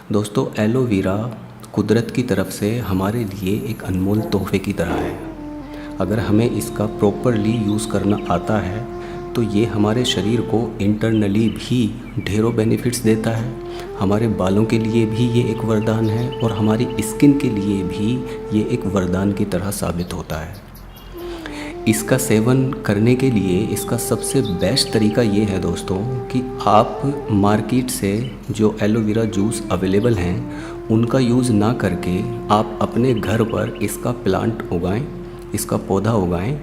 दोस्तों, एलोवेरा कुदरत की तरफ से हमारे लिए एक अनमोल तोहफे की तरह है। अगर हमें इसका प्रॉपरली यूज़ करना आता है तो ये हमारे शरीर को इंटरनली भी ढेरों बेनिफिट्स देता है। हमारे बालों के लिए भी ये एक वरदान है और हमारी स्किन के लिए भी ये एक वरदान की तरह साबित होता है। इसका सेवन करने के लिए इसका सबसे बेस्ट तरीका ये है दोस्तों कि आप मार्केट से जो एलोवेरा जूस अवेलेबल हैं उनका यूज़ ना करके आप अपने घर पर इसका प्लांट उगाएं, इसका पौधा उगाएं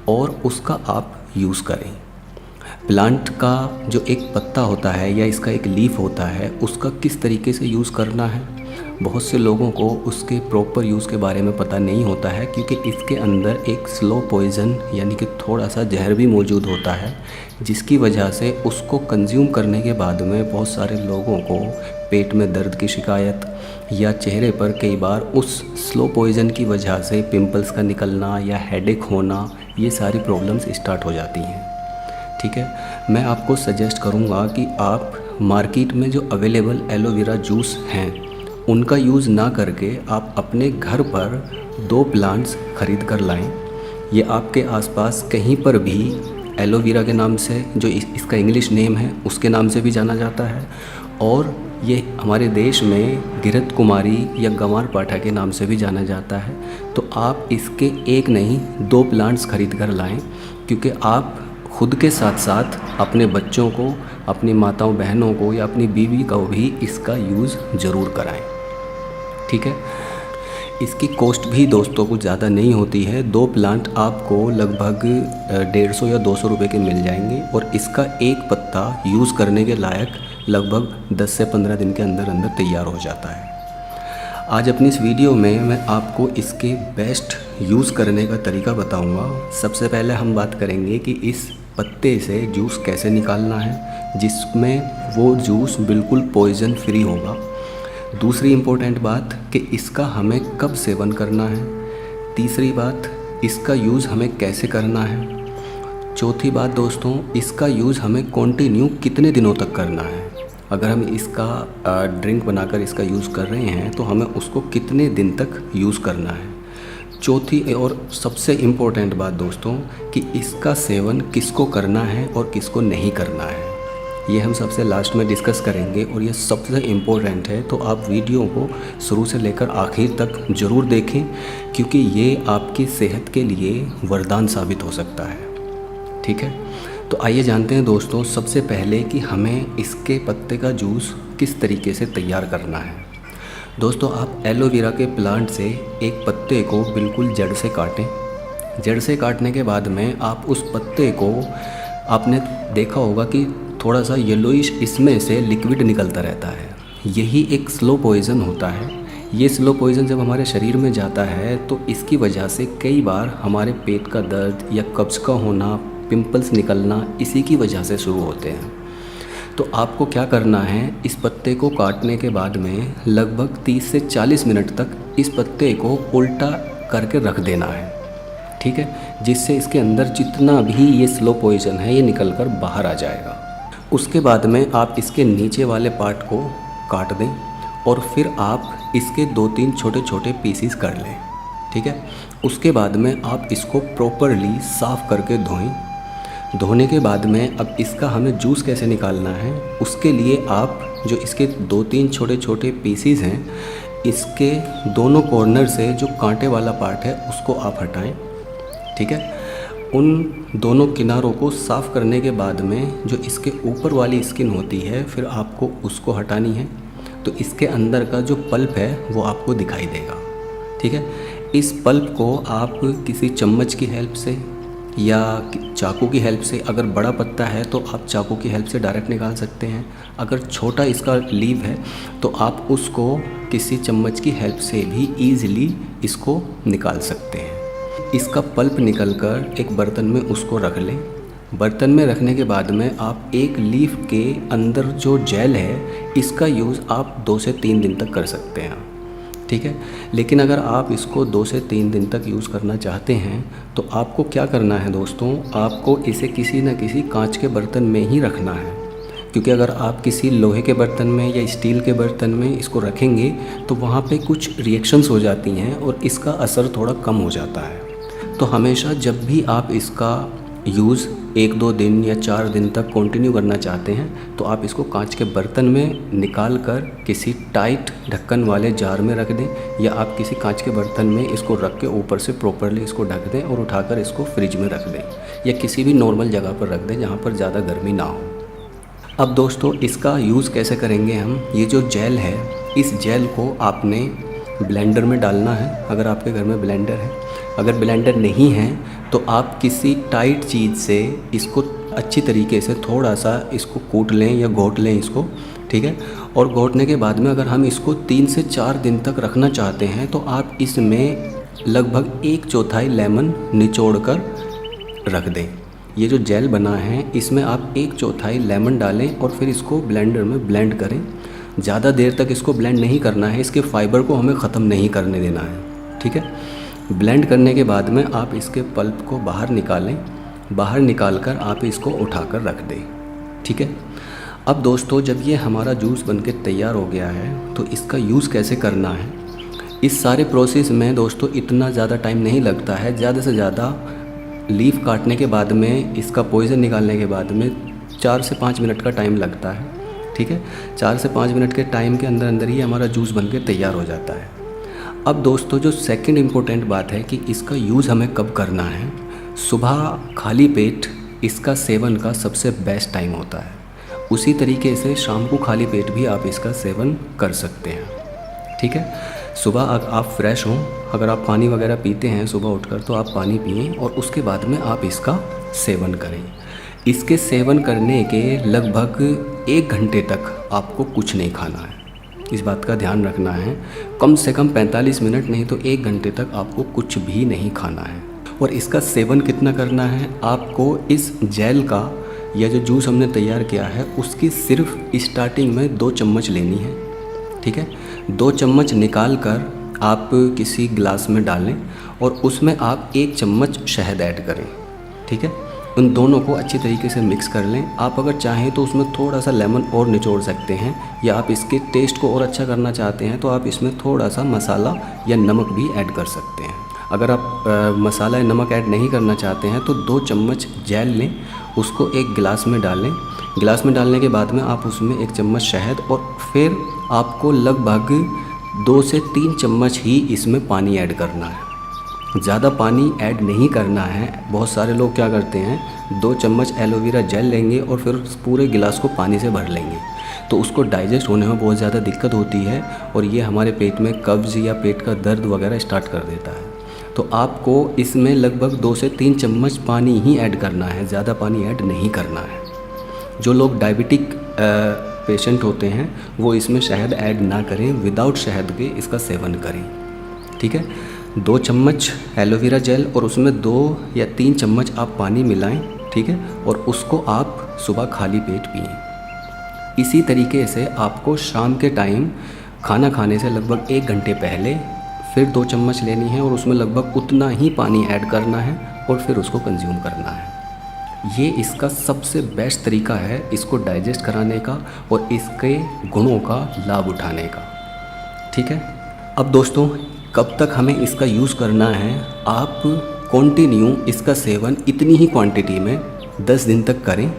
और उसका आप यूज़ करें। प्लांट का जो एक पत्ता होता है या इसका एक लीफ होता है उसका किस तरीके से यूज़ करना है, बहुत से लोगों को उसके प्रॉपर यूज़ के बारे में पता नहीं होता है, क्योंकि इसके अंदर एक स्लो पॉइज़न यानी कि थोड़ा सा जहर भी मौजूद होता है, जिसकी वजह से उसको कंज्यूम करने के बाद में बहुत सारे लोगों को पेट में दर्द की शिकायत या चेहरे पर कई बार उस स्लो पॉइज़न की वजह से पिंपल्स का निकलना या हेडेक होना, ये सारी प्रॉब्लम्स स्टार्ट हो जाती हैं। ठीक है, मैं आपको सजेस्ट करूँगा कि आप मार्केट में जो अवेलेबल एलोवेरा जूस हैं उनका यूज़ ना करके आप अपने घर पर 2 प्लांट्स ख़रीद कर लाएं। ये आपके आसपास कहीं पर भी एलोवेरा के नाम से, जो इसका इंग्लिश नेम है उसके नाम से भी जाना जाता है, और ये हमारे देश में घृत कुमारी या गंवार पाठा के नाम से भी जाना जाता है। तो आप इसके एक नहीं 2 प्लांट्स ख़रीद कर लाएँ, क्योंकि आप खुद के साथ साथ अपने बच्चों को, अपनी माताओं बहनों को या अपनी बीवी को भी इसका यूज़ ज़रूर कराएं। ठीक है, इसकी कॉस्ट भी दोस्तों कुछ ज़्यादा नहीं होती है। 2 प्लांट आपको लगभग 150 या 200 रुपये के मिल जाएंगे और इसका एक पत्ता यूज़ करने के लायक लगभग 10 से 15 दिन के अंदर अंदर तैयार हो जाता है। आज अपनी इस वीडियो में मैं आपको इसके बेस्ट यूज़ करने का तरीका बताऊंगा। सबसे पहले हम बात करेंगे कि इस पत्ते से जूस कैसे निकालना है, जिसमें वो जूस बिल्कुल पॉइज़न फ्री होगा। दूसरी इम्पोर्टेंट बात कि इसका हमें कब सेवन करना है। तीसरी बात, इसका यूज़ हमें कैसे करना है। चौथी बात दोस्तों, इसका यूज़ हमें कंटिन्यू कितने दिनों तक करना है। अगर हम इसका ड्रिंक बनाकर इसका यूज़ कर रहे हैं तो हमें उसको कितने दिन तक यूज़ करना है। चौथी और सबसे इम्पोर्टेंट बात दोस्तों कि इसका सेवन किसको करना है और किसको नहीं करना है, ये हम सबसे लास्ट में डिस्कस करेंगे और ये सबसे इम्पोर्टेंट है। तो आप वीडियो को शुरू से लेकर आखिर तक ज़रूर देखें, क्योंकि ये आपकी सेहत के लिए वरदान साबित हो सकता है। ठीक है, तो आइए जानते हैं दोस्तों सबसे पहले कि हमें इसके पत्ते का जूस किस तरीके से तैयार करना है। दोस्तों, आप एलोवेरा के प्लांट से एक पत्ते को बिल्कुल जड़ से काटें। जड़ से काटने के बाद में आप उस पत्ते को, आपने देखा होगा कि थोड़ा सा येलोइश इसमें से लिक्विड निकलता रहता है, यही एक स्लो पॉइज़न होता है। ये स्लो पॉइज़न जब हमारे शरीर में जाता है तो इसकी वजह से कई बार हमारे पेट का दर्द या कब्ज़ का होना, पिंपल्स निकलना इसी की वजह से शुरू होते हैं। तो आपको क्या करना है, इस पत्ते को काटने के बाद में लगभग 30 से 40 मिनट तक इस पत्ते को उल्टा करके रख देना है। ठीक है, जिससे इसके अंदर जितना भी ये स्लो पॉइज़न है ये निकल कर बाहर आ जाएगा। उसके बाद में आप इसके नीचे वाले पार्ट को काट दें और फिर आप इसके 2-3 छोटे छोटे पीसीस कर लें। ठीक है, उसके बाद में आप इसको प्रॉपरली साफ़ करके धोएं। धोने के बाद में अब इसका हमें जूस कैसे निकालना है, उसके लिए आप जो इसके 2-3 छोटे छोटे पीसीस हैं, इसके दोनों कॉर्नर से जो कांटे वाला पार्ट है उसको आप हटाएं। ठीक है, उन दोनों किनारों को साफ़ करने के बाद में जो इसके ऊपर वाली स्किन होती है फिर आपको उसको हटानी है। तो इसके अंदर का जो पल्प है वो आपको दिखाई देगा। ठीक है, इस पल्प को आप किसी चम्मच की हेल्प से या चाकू की हेल्प से, अगर बड़ा पत्ता है तो आप चाकू की हेल्प से डायरेक्ट निकाल सकते हैं। अगर छोटा इसका लीव है तो आप उसको किसी चम्मच की हेल्प से भी ईज़िली इसको निकाल सकते हैं। इसका पल्प निकलकर एक बर्तन में उसको रख लें। बर्तन में रखने के बाद में आप एक लीफ के अंदर जो जेल है इसका यूज़ आप 2 से 3 दिन तक कर सकते हैं। ठीक है, लेकिन अगर आप इसको 2 से 3 दिन तक यूज़ करना चाहते हैं तो आपको क्या करना है दोस्तों, आपको इसे किसी न किसी कांच के बर्तन में ही रखना है, क्योंकि अगर आप किसी लोहे के बर्तन में या स्टील के बर्तन में इसको रखेंगे तो वहाँ पे कुछ रिएक्शंस हो जाती हैं और इसका असर थोड़ा कम हो जाता है। तो हमेशा जब भी आप इसका यूज़ 1-2 दिन या 4 दिन तक कंटिन्यू करना चाहते हैं तो आप इसको कांच के बर्तन में निकाल कर किसी टाइट ढक्कन वाले जार में रख दें, या आप किसी कांच के बर्तन में इसको रख के ऊपर से प्रॉपरली इसको ढक दें और उठाकर इसको फ्रिज में रख दें, या किसी भी नॉर्मल जगह पर रख दें जहाँ पर ज़्यादा गर्मी ना हो। अब दोस्तों इसका यूज़ कैसे करेंगे हम, ये जो जेल है इस जेल को आपने ब्लेंडर में डालना है, अगर आपके घर में ब्लेंडर है। अगर ब्लेंडर नहीं है तो आप किसी टाइट चीज़ से इसको अच्छी तरीके से थोड़ा सा इसको कूट लें या घोट लें इसको, ठीक है। और घोटने के बाद में अगर हम इसको 3 से 4 दिन तक रखना चाहते हैं तो आप इसमें लगभग 1/4 लेमन निचोड़ कर रख दें। ये जो जेल बना है इसमें आप 1/4 लेमन डालें और फिर इसको ब्लेंडर में ब्लेंड करें। ज़्यादा देर तक इसको ब्लेंड नहीं करना है, इसके फाइबर को हमें ख़त्म नहीं करने देना है, ठीक है। ब्लेंड करने के बाद में आप इसके पल्प को बाहर निकालें, बाहर निकाल कर आप इसको उठाकर रख दें, ठीक है। अब दोस्तों जब ये हमारा जूस बनके तैयार हो गया है तो इसका यूज़ कैसे करना है, इस सारे प्रोसेस में दोस्तों इतना ज़्यादा टाइम नहीं लगता है। ज़्यादा से ज़्यादा लीफ काटने के बाद में इसका पॉइज़न निकालने के बाद में 4 से 5 मिनट का टाइम लगता है, ठीक है। 4 से 5 मिनट के टाइम के अंदर अंदर ही हमारा जूस बनके तैयार हो जाता है। अब दोस्तों जो सेकंड इम्पोर्टेंट बात है कि इसका यूज़ हमें कब करना है, सुबह खाली पेट इसका सेवन का सबसे बेस्ट टाइम होता है। उसी तरीके से शाम को खाली पेट भी आप इसका सेवन कर सकते हैं, ठीक है। सुबह अगर आप फ्रेश हों, अगर आप पानी वगैरह पीते हैं सुबह उठकर तो आप पानी पिएं और उसके बाद में आप इसका सेवन करें। इसके सेवन करने के लगभग 1 घंटे तक आपको कुछ नहीं खाना है, इस बात का ध्यान रखना है। कम से कम 45 मिनट नहीं तो 1 घंटे तक आपको कुछ भी नहीं खाना है। और इसका सेवन कितना करना है, आपको इस जेल का या जो जूस हमने तैयार किया है उसकी सिर्फ स्टार्टिंग में 2 चम्मच लेनी है, ठीक है। 2 चम्मच निकाल कर आप किसी गिलास में डालें और उसमें आप 1 चम्मच शहद ऐड करें, ठीक है। उन दोनों को अच्छी तरीके से मिक्स कर लें। आप अगर चाहें तो उसमें थोड़ा सा लेमन और निचोड़ सकते हैं, या आप इसके टेस्ट को और अच्छा करना चाहते हैं तो आप इसमें थोड़ा सा मसाला या नमक भी ऐड कर सकते हैं। अगर आप मसाला या नमक ऐड नहीं करना चाहते हैं तो 2 चम्मच जेल लें, उसको एक गिलास में डालें। गिलास में डालने के बाद में आप उसमें 1 चम्मच शहद और फिर आपको लगभग 2 से 3 चम्मच ही इसमें पानी ऐड करना है, ज़्यादा पानी ऐड नहीं करना है। बहुत सारे लोग क्या करते हैं 2 चम्मच एलोवेरा जेल लेंगे और फिर पूरे गिलास को पानी से भर लेंगे, तो उसको डाइजेस्ट होने में बहुत ज़्यादा दिक्कत होती है और ये हमारे पेट में कब्ज़ या पेट का दर्द वगैरह स्टार्ट कर देता है। तो आपको इसमें लगभग 2 से 3 चम्मच पानी ही ऐड करना है, ज़्यादा पानी ऐड नहीं करना है। जो लोग डायबिटिक पेशेंट होते हैं वो इसमें शहद ऐड ना करें, विदाउट शहद के इसका सेवन करें, ठीक है। 2 चम्मच एलोवेरा जेल और उसमें 2 या 3 चम्मच आप पानी मिलाएं, ठीक है, और उसको आप सुबह खाली पेट पिएं। इसी तरीके से आपको शाम के टाइम खाना खाने से लगभग 1 घंटे पहले फिर 2 चम्मच लेनी है और उसमें लगभग उतना ही पानी ऐड करना है और फिर उसको कंज्यूम करना है। ये इसका सबसे बेस्ट तरीका है इसको डाइजेस्ट कराने का और इसके गुणों का लाभ उठाने का, ठीक है। अब दोस्तों कब तक हमें इसका यूज़ करना है, आप कंटिन्यू इसका सेवन इतनी ही क्वांटिटी में 10 दिन तक करें।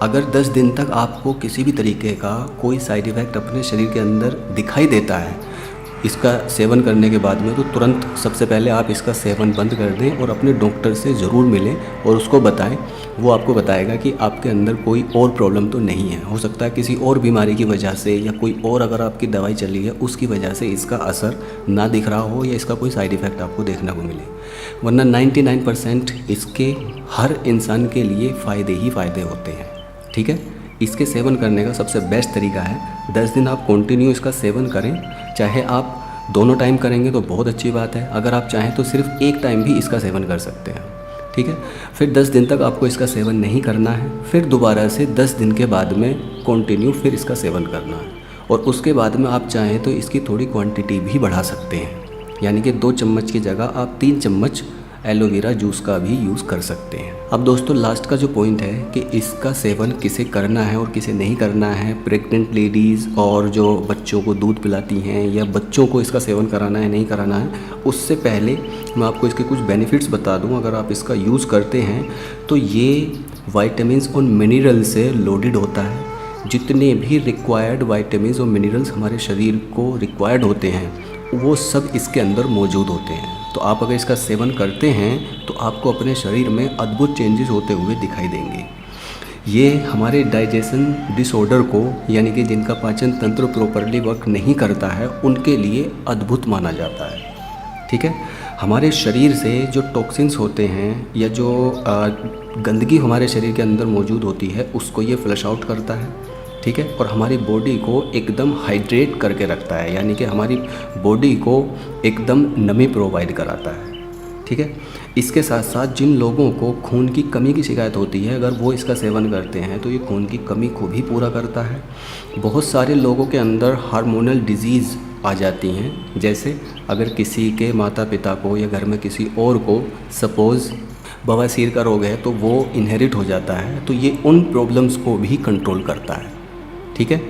अगर 10 दिन तक आपको किसी भी तरीके का कोई साइड इफ़ेक्ट अपने शरीर के अंदर दिखाई देता है इसका सेवन करने के बाद में, तो तुरंत सबसे पहले आप इसका सेवन बंद कर दें और अपने डॉक्टर से ज़रूर मिलें और उसको बताएं। वो आपको बताएगा कि आपके अंदर कोई और प्रॉब्लम तो नहीं है। हो सकता है किसी और बीमारी की वजह से या कोई और अगर आपकी दवाई चली है उसकी वजह से इसका असर ना दिख रहा हो या इसका कोई साइड इफ़ेक्ट आपको देखने को मिले, वरना 99% इसके हर इंसान के लिए फ़ायदे ही फ़ायदे होते हैं, ठीक है। इसके सेवन करने का सबसे बेस्ट तरीका है 10 दिन आप कंटिन्यू इसका सेवन करें। चाहे आप दोनों टाइम करेंगे तो बहुत अच्छी बात है, अगर आप चाहें तो सिर्फ एक टाइम भी इसका सेवन कर सकते हैं, ठीक है। फिर 10 दिन तक आपको इसका सेवन नहीं करना है, फिर दोबारा से 10 दिन के बाद में कंटिन्यू फिर इसका सेवन करना है और उसके बाद में आप चाहें तो इसकी थोड़ी क्वांटिटी भी बढ़ा सकते हैं, यानी कि 2 चम्मच की जगह आप 3 चम्मच एलोवेरा जूस का भी यूज़ कर सकते हैं। अब दोस्तों लास्ट का जो पॉइंट है कि इसका सेवन किसे करना है और किसे नहीं करना है, प्रेग्नेंट लेडीज़ और जो बच्चों को दूध पिलाती हैं या बच्चों को इसका सेवन कराना है नहीं कराना है, उससे पहले मैं आपको इसके कुछ बेनिफिट्स बता दूं। अगर आप इसका यूज़ करते हैं तो ये वाइटामिन्स और मिनरल से लोडेड होता है। जितने भी रिक्वायर्ड वाइटामिन्स और मिनरल्स हमारे शरीर को रिक्वायर्ड होते हैं वो सब इसके अंदर मौजूद होते हैं। तो आप अगर इसका सेवन करते हैं तो आपको अपने शरीर में अद्भुत चेंजेस होते हुए दिखाई देंगे। ये हमारे डाइजेशन डिसऑर्डर को, यानी कि जिनका पाचन तंत्र प्रॉपरली वर्क नहीं करता है, उनके लिए अद्भुत माना जाता है। ठीक है, हमारे शरीर से जो टॉक्सिन्स होते हैं या जो गंदगी हमारे शरीर के अंदर मौजूद होती है उसको ये फ्लश आउट करता है। ठीक है, और हमारी बॉडी को एकदम हाइड्रेट करके रखता है, यानी कि हमारी बॉडी को एकदम नमी प्रोवाइड कराता है। ठीक है, इसके साथ साथ जिन लोगों को खून की कमी की शिकायत होती है, अगर वो इसका सेवन करते हैं तो ये खून की कमी को भी पूरा करता है। बहुत सारे लोगों के अंदर हार्मोनल डिजीज़ आ जाती हैं, जैसे अगर किसी के माता पिता को या घर में किसी और को सपोज़ बवासीर का रोग है तो वो इनहेरिट हो जाता है, तो ये उन प्रॉब्लम्स को भी कंट्रोल करता है। ठीक है,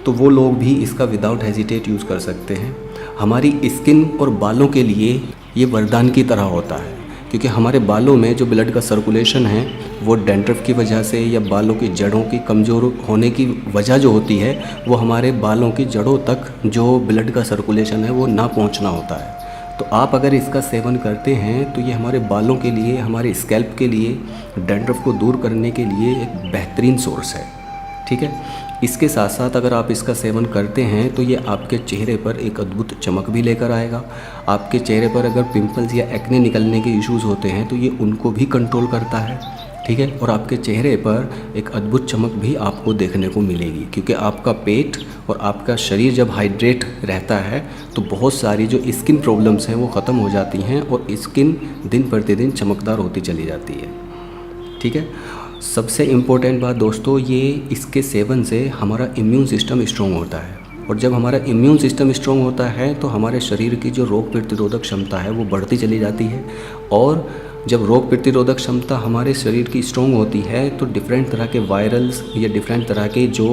तो वो लोग भी इसका विदाउट हेजिटेट यूज़ कर सकते हैं। हमारी स्किन और बालों के लिए ये वरदान की तरह होता है, क्योंकि हमारे बालों में जो ब्लड का सर्कुलेशन है वो डैंड्रफ की वजह से या बालों की जड़ों की कमज़ोर होने की वजह जो होती है वो हमारे बालों की जड़ों तक जो ब्लड का सर्कुलेशन है वो ना पहुंचना होता है। तो आप अगर इसका सेवन करते हैं तो ये हमारे बालों के लिए, हमारे स्कैल्प के लिए, डैंड्रफ को दूर करने के लिए एक बेहतरीन सोर्स है। ठीक है, इसके साथ साथ अगर आप इसका सेवन करते हैं तो ये आपके चेहरे पर एक अद्भुत चमक भी लेकर आएगा। आपके चेहरे पर अगर पिंपल्स या एक्ने निकलने के इश्यूज़ होते हैं तो ये उनको भी कंट्रोल करता है। ठीक है, और आपके चेहरे पर एक अद्भुत चमक भी आपको देखने को मिलेगी, क्योंकि आपका पेट और आपका शरीर जब हाइड्रेट रहता है तो बहुत सारी जो स्किन प्रॉब्लम्स हैं वो ख़त्म हो जाती हैं और स्किन दिन प्रतिदिन चमकदार होती चली जाती है। ठीक है, सबसे इम्पोर्टेंट बात दोस्तों, ये इसके सेवन से हमारा इम्यून सिस्टम स्ट्रॉन्ग होता है, और जब हमारा इम्यून सिस्टम स्ट्रॉन्ग होता है तो हमारे शरीर की जो रोग प्रतिरोधक क्षमता है वो बढ़ती चली जाती है। और जब रोग प्रतिरोधक क्षमता हमारे शरीर की स्ट्रॉन्ग होती है तो डिफरेंट तरह के वायरल्स या डिफरेंट तरह के जो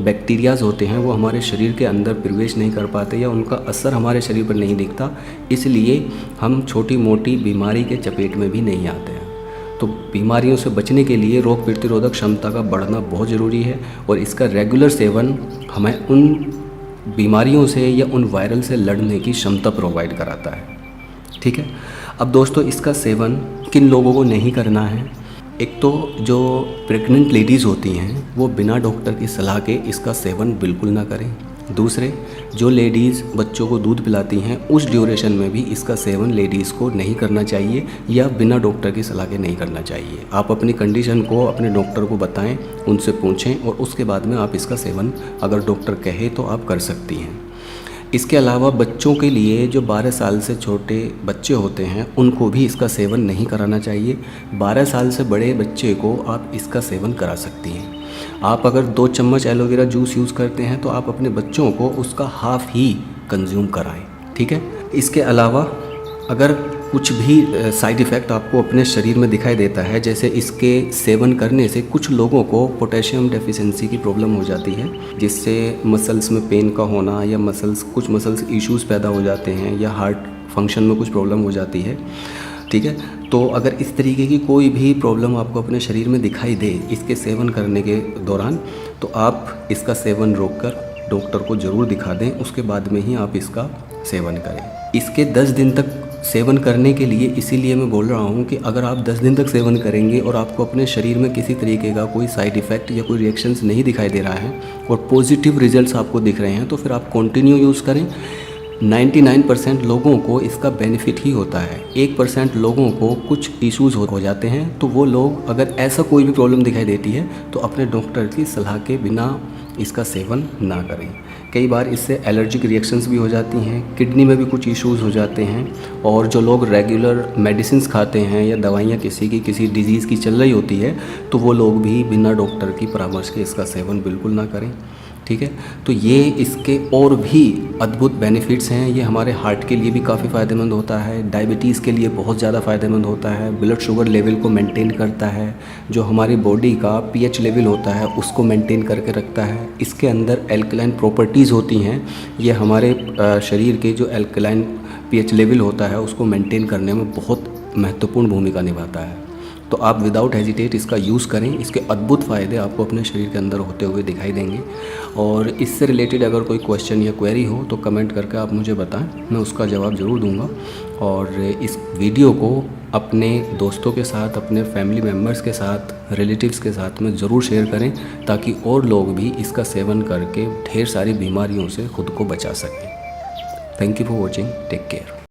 बैक्टीरियाज़ होते हैं वो हमारे शरीर के अंदर प्रवेश नहीं कर पाते या उनका असर हमारे शरीर पर नहीं दिखता, इसलिए हम छोटी मोटी बीमारी के चपेट में भी नहीं आते हैं। तो बीमारियों से बचने के लिए रोग प्रतिरोधक क्षमता का बढ़ना बहुत ज़रूरी है, और इसका रेगुलर सेवन हमें उन बीमारियों से या उन वायरल से लड़ने की क्षमता प्रोवाइड कराता है। ठीक है, अब दोस्तों इसका सेवन किन लोगों को नहीं करना है? एक तो जो प्रेग्नेंट लेडीज़ होती हैं वो बिना डॉक्टर की सलाह के इसका सेवन बिल्कुल ना करें। दूसरे, जो लेडीज़ बच्चों को दूध पिलाती हैं उस ड्यूरेशन में भी इसका सेवन लेडीज़ को नहीं करना चाहिए या बिना डॉक्टर की सलाह के नहीं करना चाहिए। आप अपनी कंडीशन को अपने डॉक्टर को बताएं, उनसे पूछें और उसके बाद में आप इसका सेवन अगर डॉक्टर कहे तो आप कर सकती हैं। इसके अलावा बच्चों के लिए जो 12 साल से छोटे बच्चे होते हैं उनको भी इसका सेवन नहीं कराना चाहिए। 12 साल से बड़े बच्चे को आप इसका सेवन करा सकती हैं। आप अगर 2 चम्मच एलोवेरा जूस यूज़ करते हैं तो आप अपने बच्चों को उसका हाफ़ ही कंज्यूम कराएं। ठीक है, इसके अलावा अगर कुछ भी साइड इफ़ेक्ट आपको अपने शरीर में दिखाई देता है, जैसे इसके सेवन करने से कुछ लोगों को पोटेशियम डेफिशिएंसी की प्रॉब्लम हो जाती है, जिससे मसल्स में पेन का होना या कुछ मसल्स इश्यूज़ पैदा हो जाते हैं या हार्ट फंक्शन में कुछ प्रॉब्लम हो जाती है। ठीक है, तो अगर इस तरीके की कोई भी प्रॉब्लम आपको अपने शरीर में दिखाई दे इसके सेवन करने के दौरान, तो आप इसका सेवन रोककर डॉक्टर को ज़रूर दिखा दें, उसके बाद में ही आप इसका सेवन करें। इसके 10 दिन तक सेवन करने के लिए इसीलिए मैं बोल रहा हूँ कि अगर आप 10 दिन तक सेवन करेंगे और आपको अपने शरीर में किसी तरीके का कोई साइड इफ़ेक्ट या कोई रिएक्शंस नहीं दिखाई दे रहा है और पॉजिटिव रिजल्ट्स आपको दिख रहे हैं तो फिर आप कंटिन्यू यूज़ करें। 99% लोगों को इसका बेनिफिट ही होता है। 1% लोगों को कुछ इश्यूज़ हो जाते हैं, तो वो लोग अगर ऐसा कोई भी प्रॉब्लम दिखाई देती है तो अपने डॉक्टर की सलाह के बिना इसका सेवन ना करें। कई बार इससे एलर्जिक रिएक्शंस भी हो जाती हैं, किडनी में भी कुछ इश्यूज़ हो जाते हैं, और जो लोग रेगुलर मेडिसिन्स खाते हैं या दवाइयाँ किसी डिजीज़ की चल रही होती है तो वो लोग भी बिना डॉक्टर की परामर्श के इसका सेवन बिल्कुल ना करें। ठीक है। तो ये इसके और भी अद्भुत बेनिफिट्स हैं। ये हमारे हार्ट के लिए भी काफ़ी फ़ायदेमंद होता है, डायबिटीज़ के लिए बहुत ज़्यादा फ़ायदेमंद होता है, ब्लड शुगर लेवल को मेंटेन करता है, जो हमारी बॉडी का पीएच लेवल होता है उसको मेंटेन करके रखता है। इसके अंदर एल्कलाइन प्रॉपर्टीज़ होती हैं, ये हमारे शरीर के जो एल्कलाइन पीएच लेवल होता है उसको मेंटेन करने में बहुत महत्वपूर्ण भूमिका निभाता है। तो आप विदाउट हेजिटेट इसका यूज़ करें, इसके अद्भुत फ़ायदे आपको अपने शरीर के अंदर होते हुए दिखाई देंगे। और इससे रिलेटेड अगर कोई क्वेश्चन या क्वेरी हो तो कमेंट करके आप मुझे बताएं, मैं उसका जवाब ज़रूर दूंगा। और इस वीडियो को अपने दोस्तों के साथ, अपने फैमिली मेम्बर्स के साथ, रिलेटिव्स के साथ में ज़रूर शेयर करें, ताकि और लोग भी इसका सेवन करके ढेर सारी बीमारियों से खुद को बचा सकें। Thank you for watching, take care.